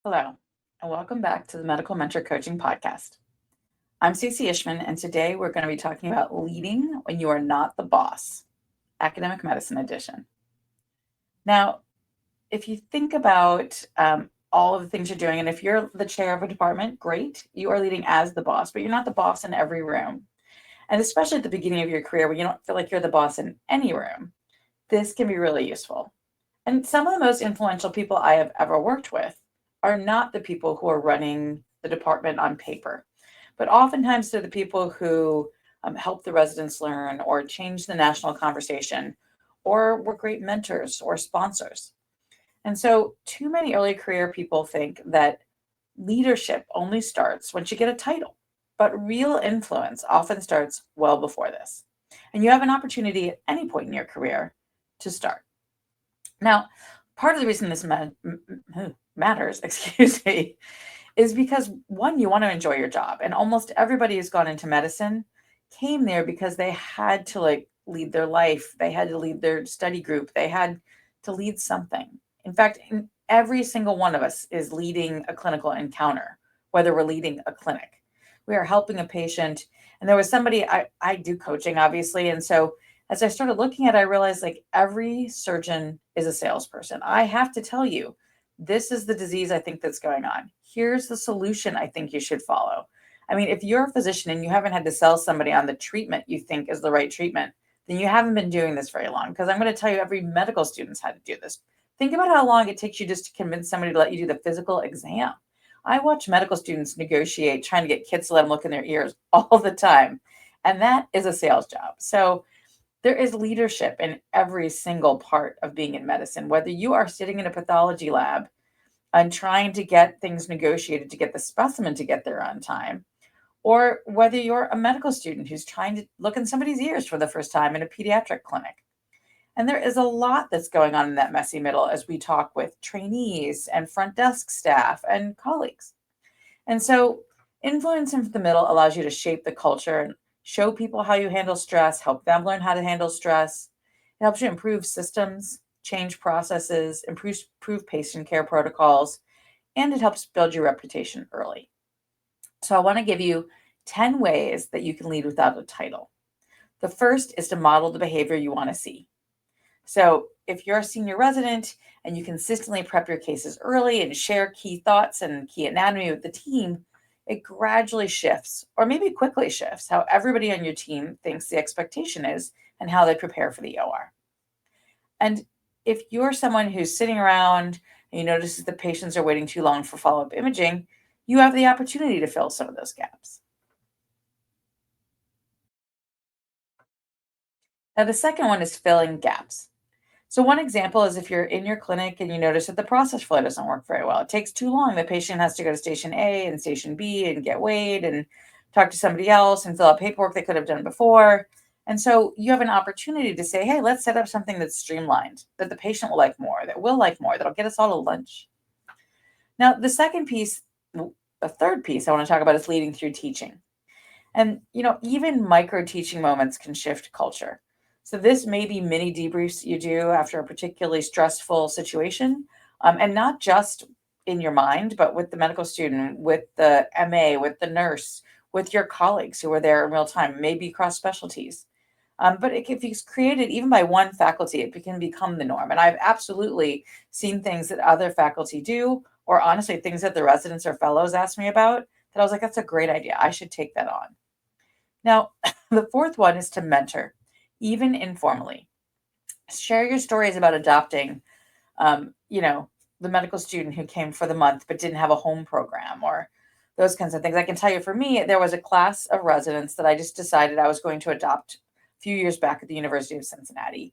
Hello, and welcome back to the Medical Mentor Coaching Podcast. I'm Stacey Ishman, and today we're going to be talking about leading when you are not the boss, academic medicine edition. Now, if you think about all of the things you're doing, and if you're the chair of a department, great, you are leading as the boss, but you're not the boss in every room. And especially at the beginning of your career when you don't feel like you're the boss in any room, this can be really useful. And some of the most influential people I have ever worked with are not the people who are running the department on paper, but oftentimes they're the people who help the residents learn or change the national conversation or were great mentors or sponsors. And so, too many early career people think that leadership only starts once you get a title, but real influence often starts well before this. And you have an opportunity at any point in your career to start. Now, part of the reason this matters, excuse me, is because one, you want to enjoy your job. And almost everybody who's gone into medicine came there because they had to lead their life. They had to lead their study group. They had to lead something. In fact, every single one of us is leading a clinical encounter, whether we're leading a clinic. We are helping a patient. And there was somebody, I do coaching, obviously. And so as I started looking at it, I realized every surgeon is a salesperson. I have to tell you, this is the disease I think that's going on. Here's the solution I think you should follow. I mean, if you're a physician and you haven't had to sell somebody on the treatment you think is the right treatment, then you haven't been doing this very long. Because I'm going to tell you, every medical student's had to do this. Think about how long it takes you just to convince somebody to let you do the physical exam. I watch medical students negotiate, trying to get kids to let them look in their ears all the time. And that is a sales job. So there is leadership in every single part of being in medicine, whether you are sitting in a pathology lab and trying to get things negotiated to get the specimen to get there on time, or whether you're a medical student who's trying to look in somebody's ears for the first time in a pediatric clinic. And there is a lot that's going on in that messy middle as we talk with trainees and front desk staff and colleagues. And so, influence in the middle allows you to shape the culture and show people how you handle stress, help them learn how to handle stress. It helps you improve systems, change processes, improve patient care protocols, and it helps build your reputation early. So, I want to give you 10 ways that you can lead without a title. The first is to model the behavior you want to see. So, if you're a senior resident and you consistently prep your cases early and share key thoughts and key anatomy with the team, it gradually shifts, or maybe quickly shifts, how everybody on your team thinks the expectation is and how they prepare for the OR. And if you're someone who's sitting around and you notice that the patients are waiting too long for follow up imaging, you have the opportunity to fill some of those gaps. Now, the second one is filling gaps. So one example is if you're in your clinic and you notice that the process flow doesn't work very well. It takes too long. The patient has to go to station A and station B and get weighed and talk to somebody else and fill out paperwork they could have done before. And so you have an opportunity to say, hey, let's set up something that's streamlined, that the patient will like more, that will like more, that'll get us all to lunch. Now, the second piece, the third piece I want to talk about is leading through teaching. And, even micro teaching moments can shift culture. So this may be mini debriefs you do after a particularly stressful situation, and not just in your mind, but with the medical student, with the MA, with the nurse, with your colleagues who are there in real time, maybe across specialties. But if it's created even by one faculty, it can become the norm. And I've absolutely seen things that other faculty do, or honestly, things that the residents or fellows ask me about that I was like, that's a great idea. I should take that on. Now, the fourth one is to mentor, even informally. Share your stories about adopting, um, you know, the medical student who came for the month but didn't have a home program or those kinds of things. I can tell you for me, there was a class of residents that I just decided I was going to adopt a few years back at the University of Cincinnati.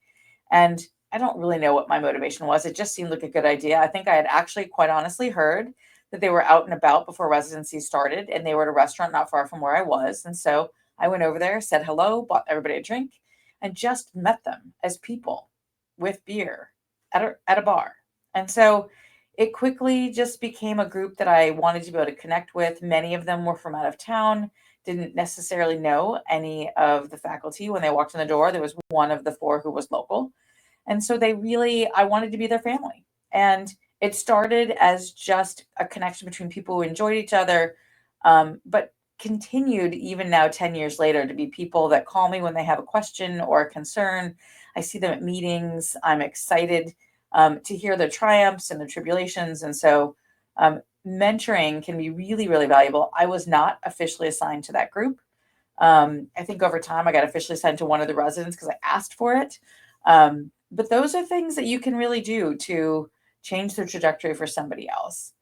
And I don't really know what my motivation was. It just seemed like a good idea. I think I had actually, quite honestly, heard that they were out and about before residency started and they were at a restaurant not far from where I was. And so I went over there, said hello, bought everybody a drink, and just met them as people with beer at a bar. And so it quickly just became a group that I wanted to be able to connect with. Many of them were from out of town, didn't necessarily know any of the faculty when they walked in the door. There was one of the four who was local. And so I wanted to be their family. And It started as just a connection between people who enjoyed each other, but continued even now 10 years later to be people that call me when they have a question or a concern. I see them at meetings. I'm excited to hear their triumphs and their tribulations. And so mentoring can be really, really valuable. I was not officially assigned to that group. I think over time I got officially assigned to one of the residents because I asked for it. But those are things that you can really do to change the trajectory for somebody else.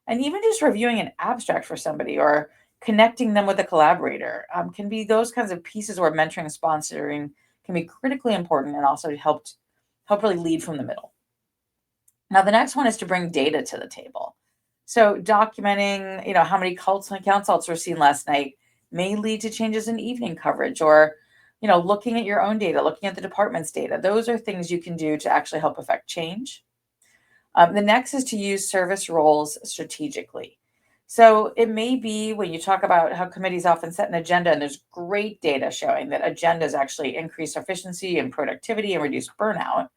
And even just reviewing an abstract for somebody or connecting them with a collaborator can be those kinds of pieces where mentoring and sponsoring can be critically important and also help really lead from the middle. Now, the next one is to bring data to the table. So documenting, how many consults were seen last night may lead to changes in evening coverage or, looking at your own data, looking at the department's data. Those are things you can do to actually help affect change. The next is to use service roles strategically. So it may be when you talk about how committees often set an agenda, and there's great data showing that agendas actually increase efficiency and productivity and reduce burnout.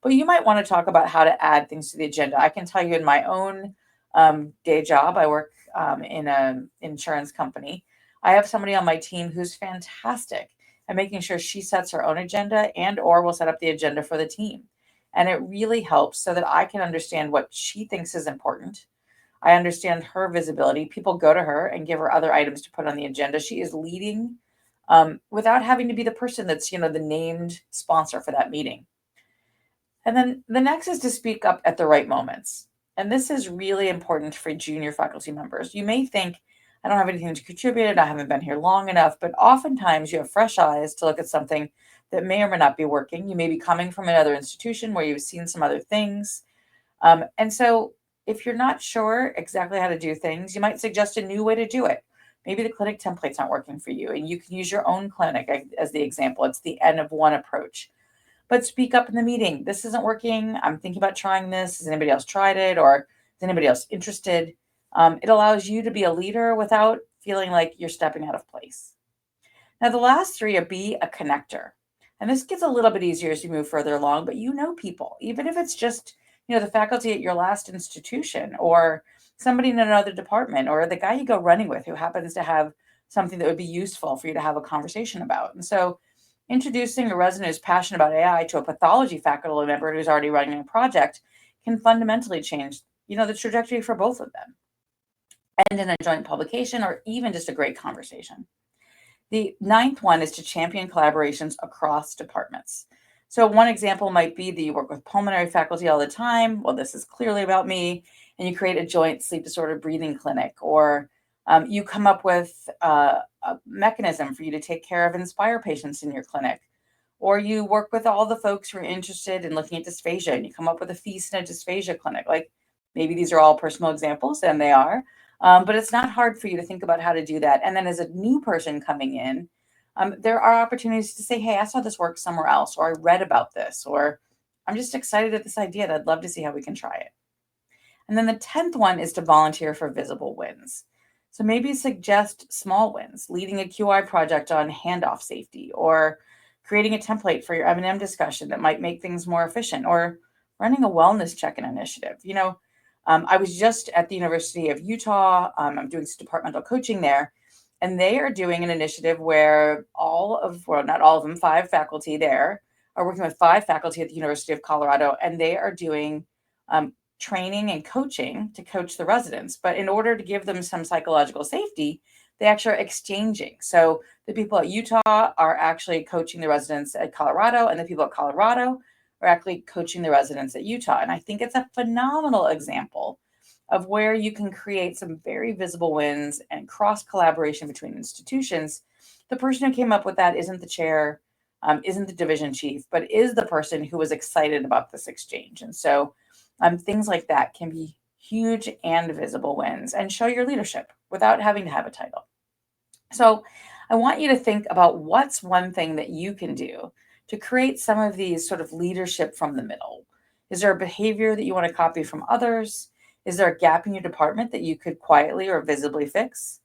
But you might want to talk about how to add things to the agenda. I can tell you in my own day job, I work in an insurance company. I have somebody on my team who's fantastic at making sure she sets her own agenda and or will set up the agenda for the team. And it really helps so that I can understand what she thinks is important. I understand her visibility. People go to her and give her other items to put on the agenda. She is leading without having to be the person that's, the named sponsor for that meeting. And then the next is to speak up at the right moments. And this is really important for junior faculty members. You may think, I don't have anything to contribute, I haven't been here long enough, but oftentimes you have fresh eyes to look at something that may or may not be working. You may be coming from another institution where you've seen some other things. And so if you're not sure exactly how to do things, you might suggest a new way to do it. Maybe the clinic template's not working for you, and you can use your own clinic as the example. It's the N of one approach. But speak up in the meeting. This isn't working. I'm thinking about trying this. Has anybody else tried it? Or is anybody else interested? It allows you to be a leader without feeling like you're stepping out of place. Now, the last three are be a connector. And this gets a little bit easier as you move further along, but you know people, even if it's just, the faculty at your last institution or somebody in another department or the guy you go running with who happens to have something that would be useful for you to have a conversation about. And so introducing a resident who's passionate about AI to a pathology faculty member who's already running a project can fundamentally change, the trajectory for both of them. And in a joint publication or even just a great conversation. The ninth one is to champion collaborations across departments. So one example might be that you work with pulmonary faculty all the time. Well, this is clearly about me. And you create a joint sleep disorder breathing clinic, or you come up with a mechanism for you to take care of Inspire patients in your clinic. Or you work with all the folks who are interested in looking at dysphagia and you come up with a feast and a dysphagia clinic. Like maybe these are all personal examples, and they are. But it's not hard for you to think about how to do that. And then as a new person coming in, there are opportunities to say, hey, I saw this work somewhere else, or I read about this, or I'm just excited at this idea and I'd love to see how we can try it. And then the 10th one is to volunteer for visible wins. So maybe suggest small wins, leading a QI project on handoff safety, or creating a template for your M&M discussion that might make things more efficient, or running a wellness check-in initiative. I was just at the University of Utah. I'm doing some departmental coaching there, and they are doing an initiative where not all of them, 5 faculty there are working with 5 faculty at the University of Colorado, and they are doing training and coaching to coach the residents. But in order to give them some psychological safety, they actually are exchanging. So the people at Utah are actually coaching the residents at Colorado, and the people at Colorado are actually coaching the residents at Utah. And I think it's a phenomenal example of where you can create some very visible wins and cross collaboration between institutions. The person who came up with that isn't the chair, isn't the division chief, but is the person who was excited about this exchange. And so things like that can be huge and visible wins and show your leadership without having to have a title. So I want you to think about what's one thing that you can do to create some of these sort of leadership from the middle. Is there a behavior that you want to copy from others? Is there a gap in your department that you could quietly or visibly fix?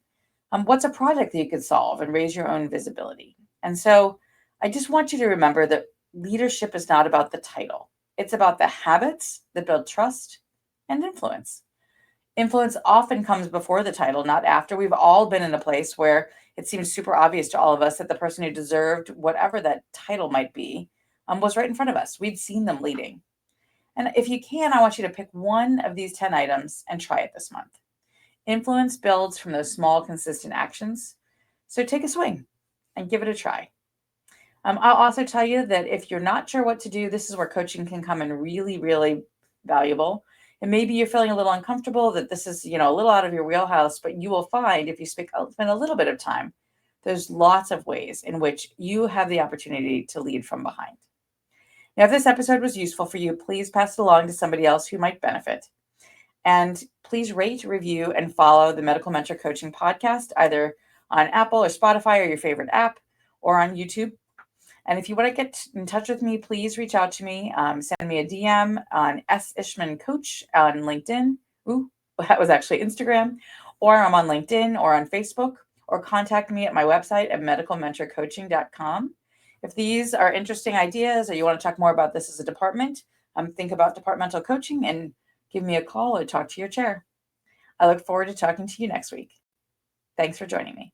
What's a project that you could solve and raise your own visibility? And so I just want you to remember that leadership is not about the title. It's about the habits that build trust and influence. Influence often comes before the title, not after. We've all been in a place where it seems super obvious to all of us that the person who deserved whatever that title might be was right in front of us. We'd seen them leading. And if you can, I want you to pick one of these 10 items and try it this month. Influence builds from those small, consistent actions. So take a swing and give it a try. I'll also tell you that if you're not sure what to do, this is where coaching can come in really, really valuable. And maybe you're feeling a little uncomfortable that this is, a little out of your wheelhouse, but you will find if you spend a little bit of time, there's lots of ways in which you have the opportunity to lead from behind. Now, if this episode was useful for you, please pass it along to somebody else who might benefit. And please rate, review, and follow the Medical Mentor Coaching Podcast, either on Apple or Spotify or your favorite app, or on YouTube. And if you want to get in touch with me, please reach out to me. Send me a DM on S. Ishman Coach on LinkedIn. Ooh, that was actually Instagram. Or I'm on LinkedIn or on Facebook. Or contact me at my website at medicalmentorcoaching.com. If these are interesting ideas or you want to talk more about this as a department, think about departmental coaching and give me a call or talk to your chair. I look forward to talking to you next week. Thanks for joining me.